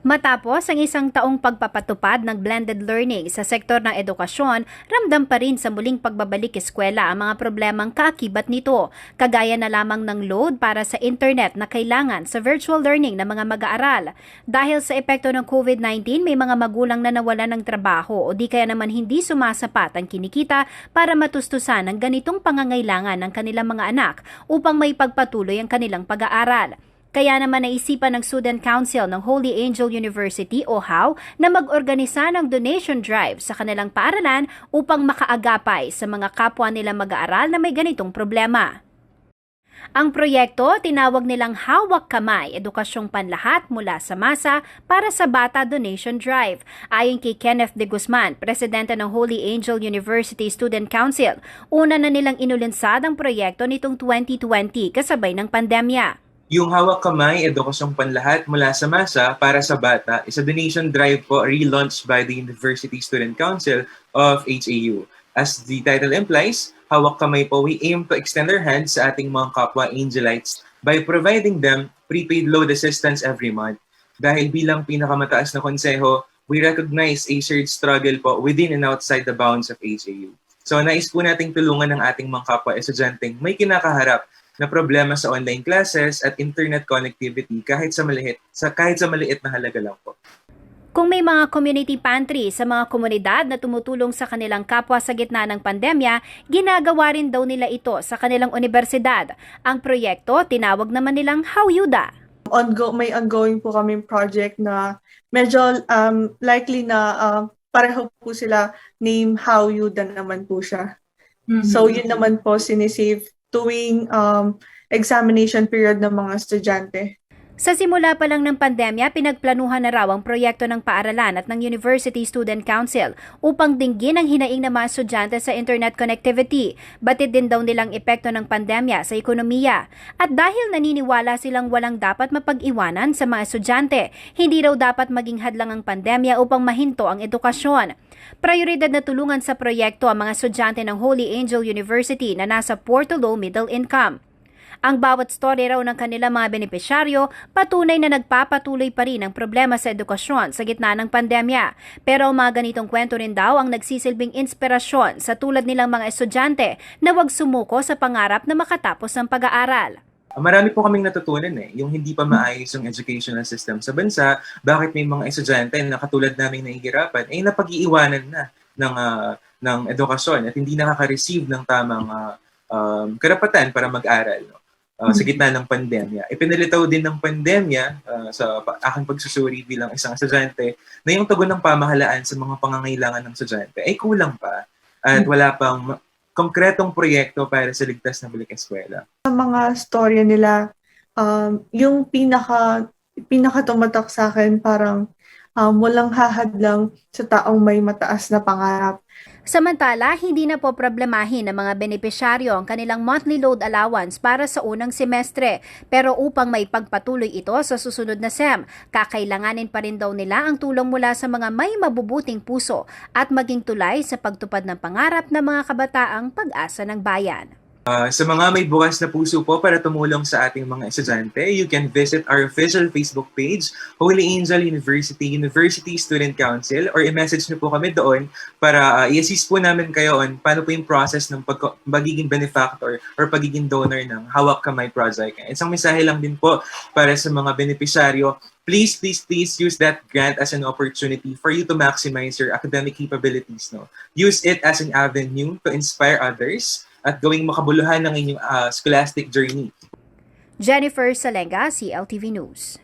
Matapos ang isang taong pagpapatupad ng blended learning sa sektor ng edukasyon, ramdam pa rin sa muling pagbabalik eskwela ang mga problemang kaakibat nito, kagaya na lamang ng load para sa internet na kailangan sa virtual learning ng mga mag-aaral. Dahil sa epekto ng COVID-19, may mga magulang na nawalan ng trabaho o di kaya naman hindi sumasapat ang kinikita para matustusan ang ganitong pangangailangan ng kanilang mga anak upang may pagpatuloy ang kanilang pag-aaral. Kaya naman naisipan ng Student Council ng Holy Angel University o HOW na mag-organisa ng donation drive sa kanilang paaralan upang makaagapay sa mga kapwa nila mag-aaral na may ganitong problema. Ang proyekto tinawag nilang Hawak Kamay, Edukasyong Panlahat mula sa Masa para sa Bata Donation Drive. Ayon kay Kenneth De Guzman, presidente ng Holy Angel University Student Council, una na nilang inulinsad ang proyekto nitong 2020 kasabay ng pandemya. Yung Hawak Kamay, Edukasyong Panlahat mula sa Masa para sa Bata is a donation drive po relaunched by the University Student Council of HAU. As the title implies, Hawak Kamay po, we aim to extend our hands sa ating mga kapwa Angelites by providing them prepaid load assistance every month. Dahil bilang pinakamataas na konseho, we recognize a shared struggle po within and outside the bounds of HAU. So nais po nating tulungan ng ating mga kapwa estudyanteng may kinakaharap na problema sa online classes at internet connectivity kahit sa maliit na halaga lang po. Kung may mga community pantry sa mga komunidad na tumutulong sa kanilang kapwa sa gitna ng pandemya, ginagawa rin daw nila ito sa kanilang universidad. Ang proyekto, tinawag naman nilang HowYuda. May ongoing po kaming project na medyo likely na pareho po sila, name HowYuda naman po siya. So yun naman po sinisave tuwing examination period ng mga estudyante. Sa simula pa lang ng pandemya, pinagplanuhan na raw ang proyekto ng paaralan at ng University Student Council upang dinggin ang hinaing ng mga estudyante sa internet connectivity. Batid din daw nilang epekto ng pandemya sa ekonomiya. At dahil naniniwala silang walang dapat mapag-iwanan sa mga estudyante, hindi raw dapat maging hadlang ang pandemya upang mahinto ang edukasyon. Prioridad na tulungan sa proyekto ang mga estudyante ng Holy Angel University na nasa poor to low middle income. Ang bawat story raw ng kanilang mga benepisyaryo patunay na nagpapatuloy pa rin ang problema sa edukasyon sa gitna ng pandemya. Pero mga ganitong kwento rin daw ang nagsisilbing inspirasyon sa tulad nilang mga estudyante na huwag sumuko sa pangarap na makatapos ng pag-aaral. Marami po kaming natutunan yung hindi pa maayos yung educational system sa bansa, bakit may mga estudyante na katulad namin nahihirapan ay napag-iiwanan na ng edukasyon at hindi nakaka-receive ng tamang karapatan para mag-aral. Sa gitna ng pandemya. Ipinalitaw din ng pandemya sa aking pagsusuri bilang isang estudyante na yung tugon ng pamahalaan sa mga pangangailangan ng estudyante ay kulang pa at wala pang konkretong proyekto para sa ligtas na balik eskwela. Sa mga storya nila, yung pinaka tumatak sa akin parang walang hahadlang sa taong may mataas na pangarap. Samantala, hindi na po problemahin ng mga benepisyaryo ang kanilang monthly load allowance para sa unang semestre. Pero upang may pagpatuloy ito sa susunod na SEM, kakailanganin pa rin daw nila ang tulong mula sa mga may mabubuting puso at maging tulay sa pagtupad ng pangarap ng mga kabataang pag-asa ng bayan. Sa mga may bukas na puso po para tumulong sa ating mga estudyante, you can visit our official Facebook page, Holy Angel University Student Council, or i-message niyo po kami doon para i-assist po namin kayo on paano po yung process ng pagiging benefactor or pagiging donor ng Hawak Kamay Project. Isang mensahe lang din po para sa mga benepisyaryo, please use that grant as an opportunity for you to maximize your academic capabilities. Use it as an avenue to inspire others at gawing makabuluhan ng inyong scholastic journey. Jennifer Salenga, CLTV News.